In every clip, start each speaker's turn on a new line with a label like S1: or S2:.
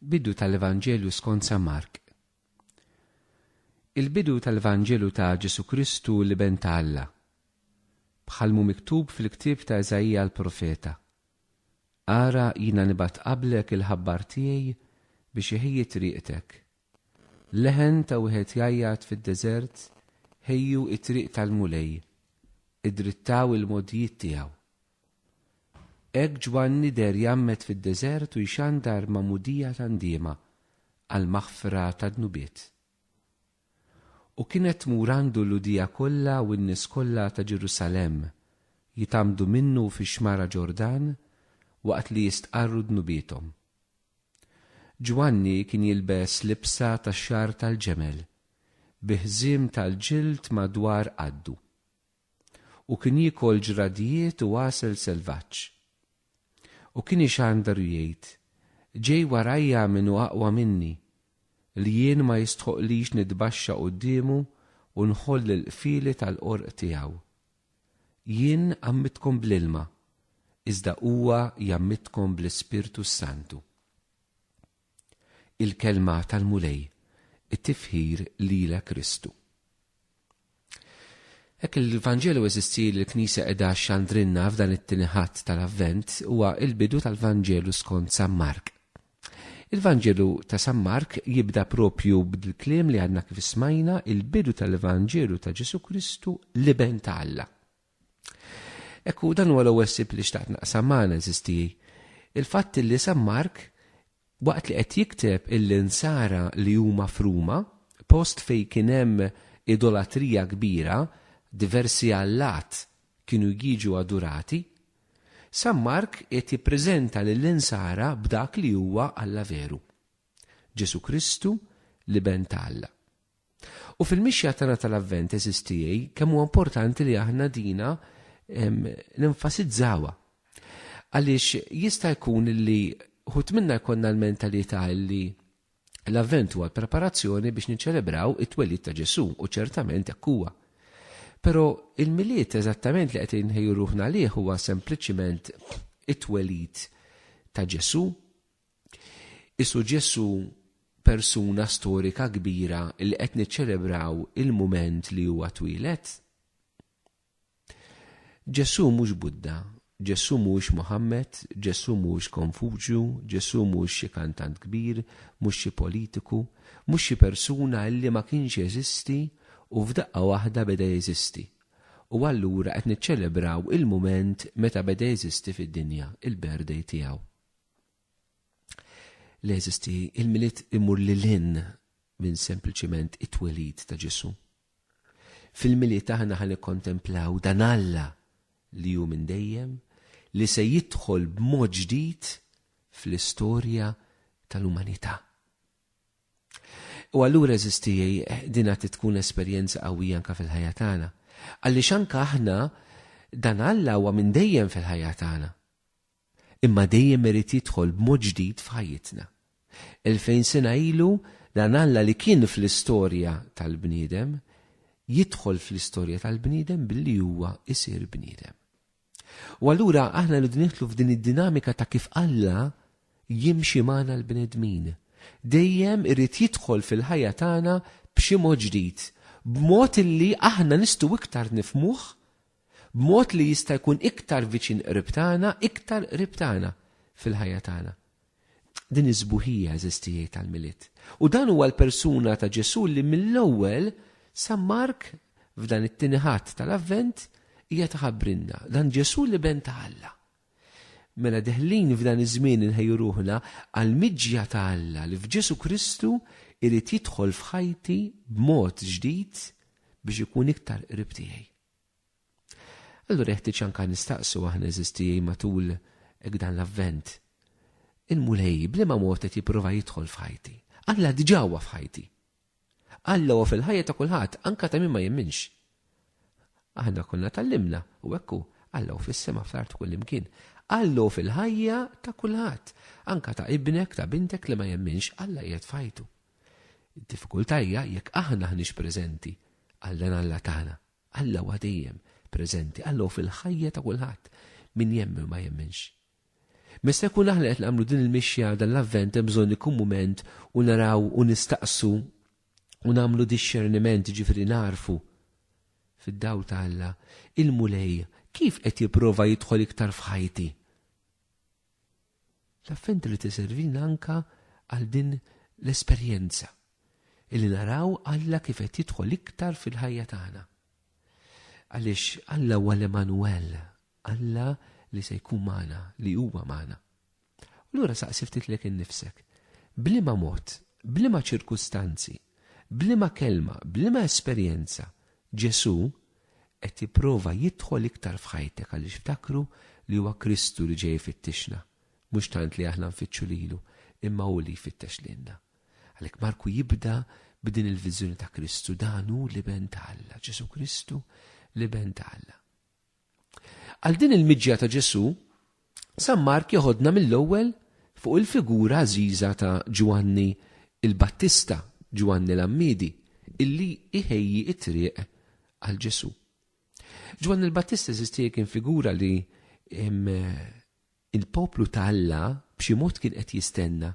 S1: Bidu tal-Evanġelju skont San Mark. Il-bidu tal-Evanġelju ta' Ġesu Kristu li ben ta' Alla, bħalmu miktub fil-ktieb ta' Eżajja l-profeta. Ara jina nibgħat qablek il-ħabbar tiegħi biex iħejji triqtek. Leħen ta' wieħed jgħajjad fid-deżert ħejju it-triq tal-mulej, idrittaw il-modijiet tiegħu. Hekk Ġwanni der jammet fid-deżert u jxandar ma'mudija tandiema għal maħfra tad-nubiet. U kienet tmur għandu l-udija kollha u n-nies kollha ta' Ġerusalemm jitamdu minnu fi xmara Ġordan waqt li jistqarru dnubietom. Ġwanni kien jilbes libsa tax-xar tal-ġemel bi ħżiem tal-ġild madwar qaddu u kien jiekol ġradijiet u għasel selvaġġ. U kien ixandar jgħid, ġej warajja minnu aqwa minni, li jien ma jistħoqlix nitbaxxa qudiemu u nħoll il-qfili tal-qorq tiegħu. Jien għammitkom bl-ilma, iżda huwa jammitkom bl-Ispirtu Santu. Il-kelma tal-mulej, it-tifħir lila Kristu. Hekk il-Vanġelu eżisti li l-Knisja qiegħda xandrinna f'dan it-tiniħat tal-Avvent huwa il-bidu tal-Vanġelu skont San Mark. Il-Vanġelu ta' San Mark jibda propju b'dil-kliem li għandna kif smajna il-bidu tal-Vanġelu ta' Ġesu Kristu li ben ta' Alla. Ekku dan huwa l-ewwel sib li xtaqt naqsam magħna eżisti. Il-fatt li San Mark waqt li qed jikteb il-insara li huma fruma, post fejn kien hemm idolatrija kbira, diversi allat kienu jiġu adurati, San Mark qed jippreżenta lill-insara b'dak li huwa Alla veru, Ġesu Kristu li ben ta' Alla. U fil-mixja tagħna tal-Avvent eżistijej kemm huwa importanti li aħna dina nenfasizzawha. Għaliex jista' jkun li ħut minna jkollna l-mentalità li l-Avvent huwa l-preparazzjoni biex niċċelebraw it-twelid ta' Ġesu u ċertament hekk huwa. Però il-miliet eżattament li qed inħejju ruħna lih huwa sempliċiment it-twelid ta' Ġesu. Isu Ġesu persuna storika kbira li qed niċċelebraw il-mument li huwa twilet. Ġesu mhux Budda, Ġesu mhux Muhammad, Ġesu mhux Konfuċju, Ġesu mhux xi kantant kbir, mhux xi politiku, mhux xi persuna li ma kienx jeżisti u f'daqqa waħda beda jeżisti. U allura qed niċċelebraw il-mument meta beda jeżisti fid-dinja, il-birthday tiegħu. Li jeżisti il-miliet imur lilin minn sempliċement it-twelid ta' Ġesu. Fil-miliet aħna ħan nikkontemplaw dan Alla li hu minn dejjem li se jidħol b'mod ġdid fl-istorja tal-umanità. U allura eżistijaj dina tkun esperjenza qawwija anke fil-ħajja tagħna. Għaliex anke aħna dan Alla huwa minn dejjem fil-ħajja tagħna. Imma dejjem irid jidħol b'mod ġdid f'ħajjitna. 2000 sena ilu dan Alla li kien fl-istorja tal-bniedem jidħol fl-istorja tal-bniedem billi huwa isir bniedem. U allura aħna rridu nidħlu f'din id-dinamika ta' kif Alla jimxi magħna l-bnedmin. Dejjem irid jidħol fil-ħajja tagħna b'xi mod ġdid, b'mod illi aħna nistgħu iktar nifhmuh, b'mod li jista' jkun iktar viċin qrib tagħna, iktar qrib tagħna fil-ħajja tagħna. Din iż-żbuħija eżistijaj tal-miliet. U dan huwa l-persuna ta' Ġesu li mill-ewwel San Mark f'dan it-tiniħat tal-Avvent hija taħabbrilna dan Ġesu li ben ta' Alla. Mela deħlin f'dan iż-żmien inħejju ruħna għal miġja ta' Alla li f'Ġesu Kristu irid jidħol f'ħajti b'mod ġdid biex ikun iktar qrib tiegħi. Allura jeħtieġ anke nistaqsu aħna eżistijaj matul hekk dan l-Avvent. Il-mulej bliema mod qed jipprova jidħol f'ħajti. Alla diġà huwa f'ħajti. Alla huwa fil-ħajja ta' kulħadd anke ta' min ma jemminx. Aħna konna tallimna u hekk hu Alla hu fis-sema f'art kull imkien. Alla hu fil-ħajja ta' kulħadd, anke ta' ibnek ta' bintek li ma jemminx Alla qiegħed f'ħajtu. Id-diffikultà hija jekk aħna ħniex preżenti għall Alla tagħna. Alla huwa dejjem preżenti, Alla hu fil-ħajja ta' kulħadd min jemmi u ma jemminx. Mista jkun aħna qed nagħmlu din il-mixja dan l-avvent hemm bżonn ikun mument u naraw u nistaqsu u nagħmlu discerniment, ġifieri narfu fid-dawl ta' Alla il-mulej kif qed jipprova jidħol iktar f'ħajti. L-avvent li tiservina anka għal din l-esperjenza illi naraw Alla kif qed jidħol iktar fil-ħajja tagħna. Għaliex Alla huwa l-Emanuel, Alla li se jkun magħna, li huwa magħna. Allura saqsi ftitlek innifsek, bliema mod, bliema ċirkustanzi, bliema kelma, bliema esperjenza, Ġesu qed jipprova jidħol iktar f'ħajtek għaliex ftakru li huwa Kristu li ġej fittixna, mhux tant li aħna nfittxu lilu, imma hu li jfittex lilna. Għalhekk Marku jibda b'din il-viżjoni ta' Kristu, dan hu l-iben ta' Alla, Ġesu Kristu l-iben ta' Alla. Għal din il-miġja ta' Ġesu, San Mark joħodna mill-ewwel fuq il-figura għażiża ta' Ġwanni il-Battista, Ġwanni l-Ammidi, illi iħejji it-triq għal Ġesu. Ġwanni il-Battista eżisti kien figura li il-poplu ta' Alla b'xi mod kien qed jistenna.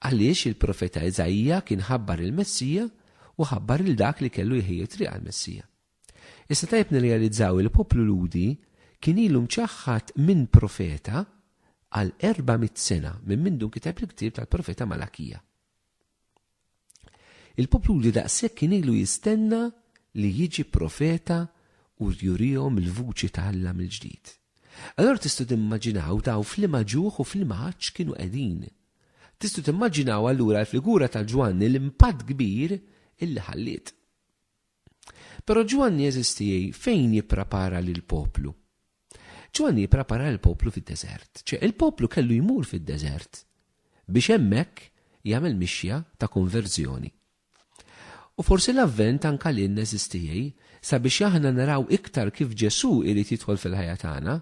S1: Għaliex il-profeta Eżajja kien ħabbar il-Messija u ħabbar il dak li kellu jħejji triq għal-Messija. Issa tajb nirrealizzaw il-poplu Ludi kien ilu mċaħħat minn profeta għal 400 sena minn mindu kitab il-ktib tal-profeta Malakija. Il-poplu Ludi daqshekk kien ilu jistenna li jiġi profeta u jurihom il-vuċi ta' Alla mill-ġdid. Allora tistgħu timmaġinaw daw f'liema ġuħ u f'liema ħaġġ kienu qegħdin. Tistgħu timmaġinaw allura l-figura ta' Ġwanni l-impatt kbir illi ħalliet. Però Ġwanni eżistijej fejn jipprepara lil poplu. Ġwanni jipprepara l-poplu fid-deżert. Il-poplu kellu jmur fid-deżert biex hemmhekk jagħmel mixja ta' konverżjoni. U forsi l-avvent anka lil eżistijej sabiex aħna naraw iktar kif Ġesu irid jidħol fil-ħajja tagħna,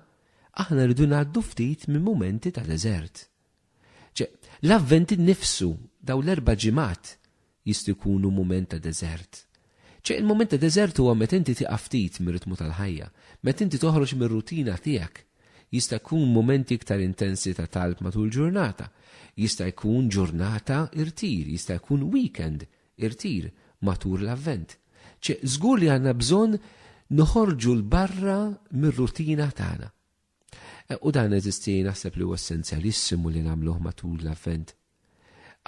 S1: aħna rridu ngħaddu ftit minn mumenti ta' deżert. L-avvent innifsu daw l-4 ġimgħat jistgħu jkunu mument ta' deżert. Il-moment ta' deżert huwa meta inti tieqaf ftit mir-ritmu tal-ħajja, meta inti toħroġ mir-rutina tiegħek. Jista' jkun momenti iktar intensi ta' talb matul ġurnata, jista' jkun ġurnata irtir, jista' jkun weekend irtir matul l-avvent. Żgur li għandna bżonn noħorġu l-barra mir-rutina tagħna. U dan eżisti naħseb li huwa essenzjalissimu li nagħmluh matul l-avvent.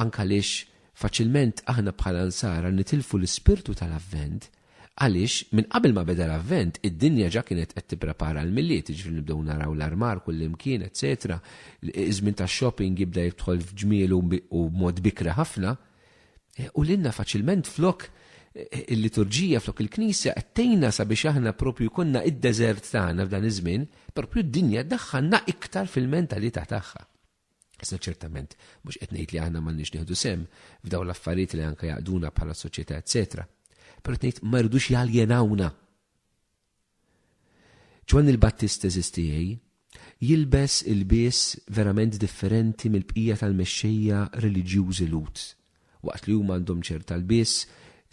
S1: Anke għaliex faċilment aħna bħala nsara nitilfu l-ispirtu tal-avvent għaliex minn qabel ma beda l-avvent id-dinja ġa kienet qed tipprepara l-milliet, jiġifieri nibdew naraw l-armar kullimkien, eċetera. Iż-żmien tax-shopping jibda jidħol f'ġmiel u mod bikra ħafna. U lilna faċilment flok il-liturġija flok il-Knisja għattejna sabiex aħna propju konna id-deżert tagħna f'dan iż-żmien, propju d-dinja ddaħħalna iktar fil-mentalità tagħha. Issa ċertament mhux qed ngħid li aħna m'għandniex nieħdu sem f'daw l-affarijiet li anke jaqduna bħala soċjetà eċetera. Però qed ngħid ma rridux jaljenawna. Ġwanni il-Battista eżistijej jilbes il-bies verament differenti mill-bqija tal-mexxejja reliġjużi Lut. Waqt li huma għandhom ċerta l-bies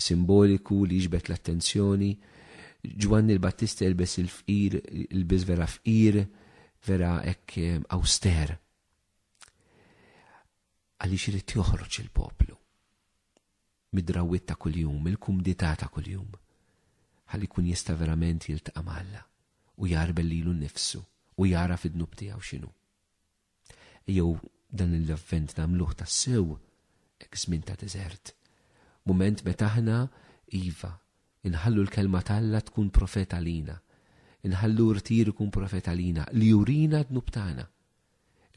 S1: simboliku li jiġbed l-attenzjoni, Ġwanni il-Battista jilbes il-fqir, il-bies vera fqir, vera hekk awster. Għaliex irid joħroġ il-poplu mid-drawwiet ta' kuljum, il-kumdità ta' kuljum, ħalli jkun jista' verament jiltaqa' ma' Alla u jarbel lilu nnifsu u jara fid-dnub tiegħu x'inhu. Ejjew dan l-avvent nagħmluh tas-sew hekk żmien ta' deżert. Mument meta aħna iva inħallu l-kelma ta' Alla tkun profeta lina, inħallu rtir ikun profeta lina li jurina d-dnub tagħna,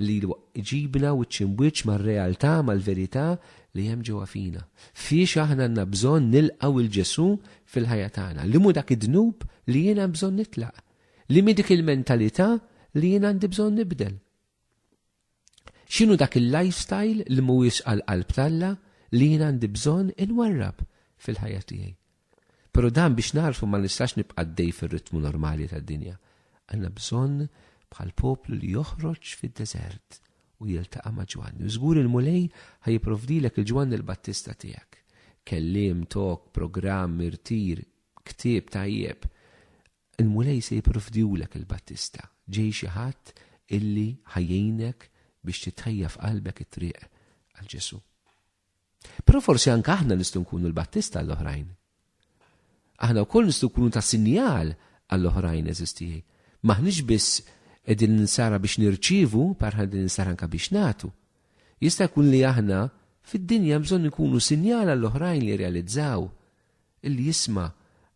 S1: li ġibna u ċimwiċ mar-realtà, mal-verità li hemm ġewwa fina. Fiex aħna għandna bżonn nilqgħu il-Ġesu fil-ħajja tagħna. Li mhu dak id-dnub li jiena bżonn nitlaq. Li mi dik il-mentalità li jiena għandi bżonn nibdel. X'inhu dak il-lifestyle li mhuwiex għall-qalb tal-Alla li jiena għandi bżonn inwarrab fil-ħajja tiegħi. Però dan biex narfu ma nistax nibqa' għaddej fir-ritmu normali tad-dinja. Għandna bżonn bħal poplu li joħroġ fid-deżert u jiltaqa' ma' Ġwanni. U żgur il-mulej ħajjipprovdilek il-Ġwanni il-Battista tiegħek. Kelliem, tok, programm, irtir, ktieb tajjeb. Il-mulej se jipprovdilek il-Battista. Ġej xi ħadd illi ħajjejnek biex titħejja f'qalbek it-triq għal Ġesu. Però forsi anke aħna nistgħu nkunu l-Battista għall-oħrajn. Aħna wkoll nistgħu nkunu ta' sinjal għall-oħrajn eżistijaj. Maħniex biss qegħdin ninsara biex nirċievu, parħal din ninsara anke biex nagħtu. Jista' jkun li aħna fid-dinja bżonn ikunu sinjal għall-oħrajn li realizzaw illi jisma'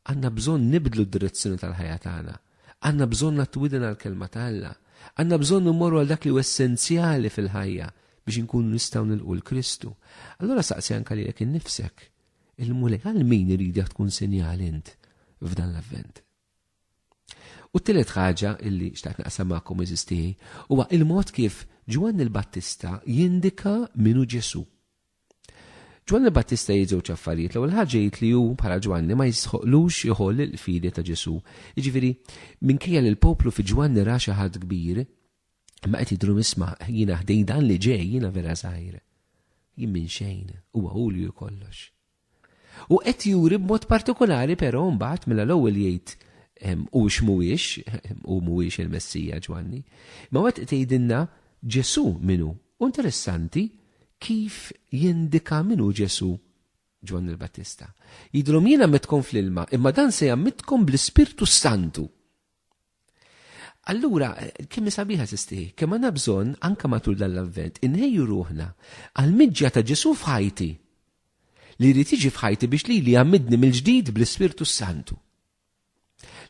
S1: għandna bżonn nibdlu d-direzzjoni tal-ħajja tagħna. Għandna bżonn nagħtu widen għall-kelma tal-Alla. Għandna bżonn immorru għal dak li hu essenzjali fil-ħajja biex inkunu nistgħu nilqu l-Kristu. Allura saqsi anke lilek innifsek, il-mulek għal min iridek tkun sinjal int f'dan l-avvent. U t-tielet ħaġa illi xtaqt naqsam magħkom eżistijaj huwa il-mod kif Ġwanni l-Battista jindika minu Ġesu. Ġwanni l-Battista jgħid żewġ affarijiet. L-ewwel ħaġa jgħid li hu bħala Ġwanni ma jisħoqlux joħol il-fidi ta' Ġesu. Jiġifieri minkejja li l-poplu fi Ġwanni ra xi ħadd kbir, ma qed jidhru isma' jiena ħdej dan li ġej jiena vera żgħir. Jien minn xejn, huwa hu li kollox. U qed juri b'mod partikolari però mbagħad mela l-ewwel jgħid u mhuwiex il-Messija Ġwanni. Ma waqt tgħidilna Ġesu minu. U interessanti kif jindika minu Ġesu Ġwanni l-Battista. Jidhom jiena metkom fl-ilma, imma dan se jammitkom bl-Ispirtu Santu. Allura, kemm sabiħa tistih, kemm għandna bżonn anke matul dan l-avvent inħejju ruħna għall-miġja ta' Ġesu f'ħajti li jrid jiġi f'ħajti biex li jammidni mill-ġdid bl-Ispirtu Santu.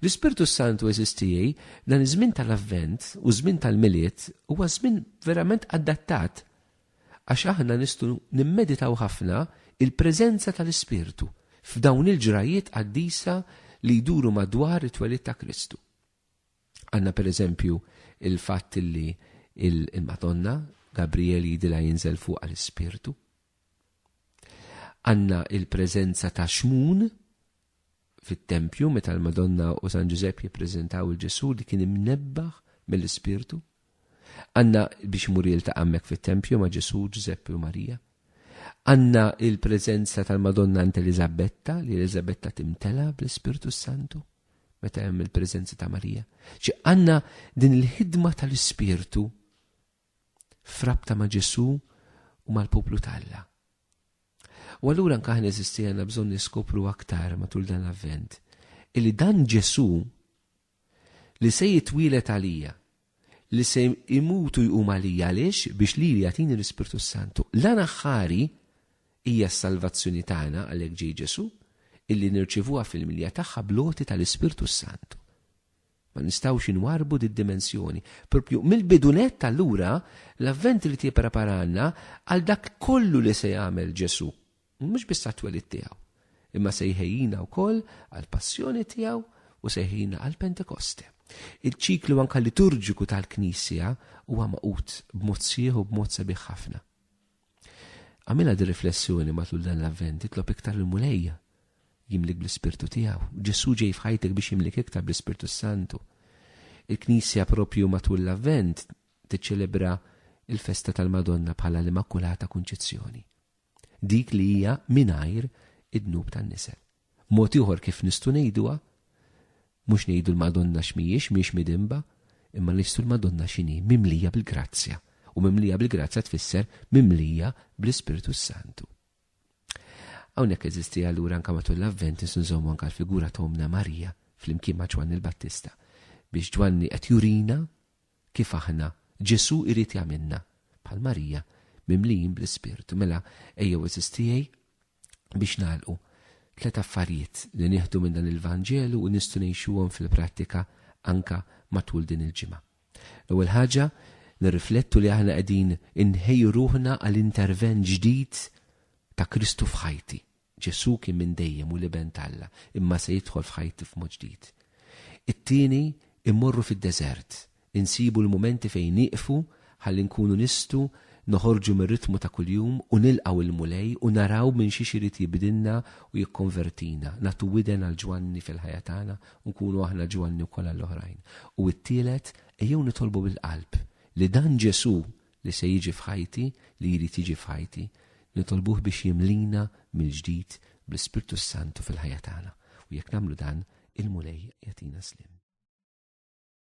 S1: L-Ispirtu Santu eżistijaj dan iż-żmien tal-avvent u żmien tal-miliet huwa żmien verament adattat għax aħna nistgħu nimmeditaw ħafna il-preżenza tal-Ispirtu f'dawn il-ġrajiet qaddisa li jduru madwar it-twelid ta' Kristu. Għandna pereżempju il-fatt li il-Madonna Gabriel jidilha jinżel fuq għall-Ispirtu. Għandna il-preżenza ta' Xmun fit-tempju meta l-Madonna u San Giuseppe jippreżentaw il-Ġesu li kien imnebbaħ mill-Ispirtu. Għandna biex imur jiltaqa' hemmhekk fit-tempju ma' Ġesu, Giuseppe u Marija. Għandna il-preżenza tal-Madonna ant Elisabetta li Elisabetta timtela bl-Ispirtu Santu meta hemm il-preżenza ta' Marija. Għandna din il-ħidma tal-Ispirtu frabta ma' Ġesu u mal-poplu tal-Alla. U allura anke aħna eżistijana bżonn niskopru aktar matul dan l-avvent illi dan Ġesu li se jitwilet għalija, li se imutu jqum għalija għaliex biex li jagħtini l-Ispirtu Santu. L-għana ħari hija s-salvazzjoni tagħna għalhekk ġej Ġesu illi nirċevuha fil-milja tagħha bloti tal-Ispirtu Santu. Ma nistgħux inwarbu d-dimensjoni. Propju mill-bidunet allura l-avvent li tippreparanna għal dak kollu li se jagħmel Ġesu. Mhux biss għat-twelid tiegħu, imma se jħejjina wkoll għall-passjoni tiegħu u se jħejjina għall-Pentekoste. Il-ċiklu anke liturġiku tal-Knisja huwa maqut b'mod sieħ u b'mod sabiħ ħafna. Għamilha di riflessjoni matul dan l-avvent, itlob iktar il-mulejja jimlik bl-Ispirtu tiegħu. Ġesu ġej f'ħajtek biex jimlik iktar bl-Ispirtu Santu. Il-Knisja propju matul l-avvent tiċċelebra il-festa tal-Madonna bħala l-Immakulata Kunċizzjoni. Dik li hija mingħajr id-dnub tan-nisel. Mod ieħor kif nistgħu ngħiduha, mhux ngħidu l-Madonna mhijiex midimba, imma nistgħu l-Madonna x'inhi mimlija bil-grazzja. U mimlija bil-grazzja tfisser mimlija bl-Ispirtu Santu. Hawnhekk eżisti allura anke matul l-avvent nżommu anke l-figura ta' Omna Marija flimkien ma' Ġwanni l-Battista biex Ġwanni qed jurina kif aħna Ġesu irid jagħmilna bħal Marija mimlijin bl-Ispirtu. Mela ejjew eżistijaj biex nagħlqu tliet affarijiet li nieħdu minn dan il-Vanġelu u nistgħu ngħixuhom fil-prattika anke matul din il-ġimgħa. L-ewwel ħaġa nirriflettu li aħna qegħdin inħejju ruħna għall-intervent ġdid ta' Kristu f'ħajti. Ġesu kien minn dejjem u liben Alla, imma se jidħol f'ħajti f'mod ġdid. It-tieni immorru fid-deżert, insibu l-mumenti fejn nieqfu ħalli nkunu nistgħu noħorġu mir-ritmu ta' kuljum u nilqgħu il-mulej u naraw minn xi irid jibdilna u jikkonvertina, nagħtu widen għal Ġwanni fil-ħajja tagħna u nkunu aħna Ġwanni wkoll għall-oħrajn. U t-tielet ejjew nitolbu bil-qalb li dan Ġesu li se jiġi f'ħajti, li jrid jiġi f'ħajti, nitolbuh biex jimlina mill-ġdid bl-Ispirtu Santu fil-ħajja tagħna. U jekk nagħmlu dan, il-mulej jagħtina slim.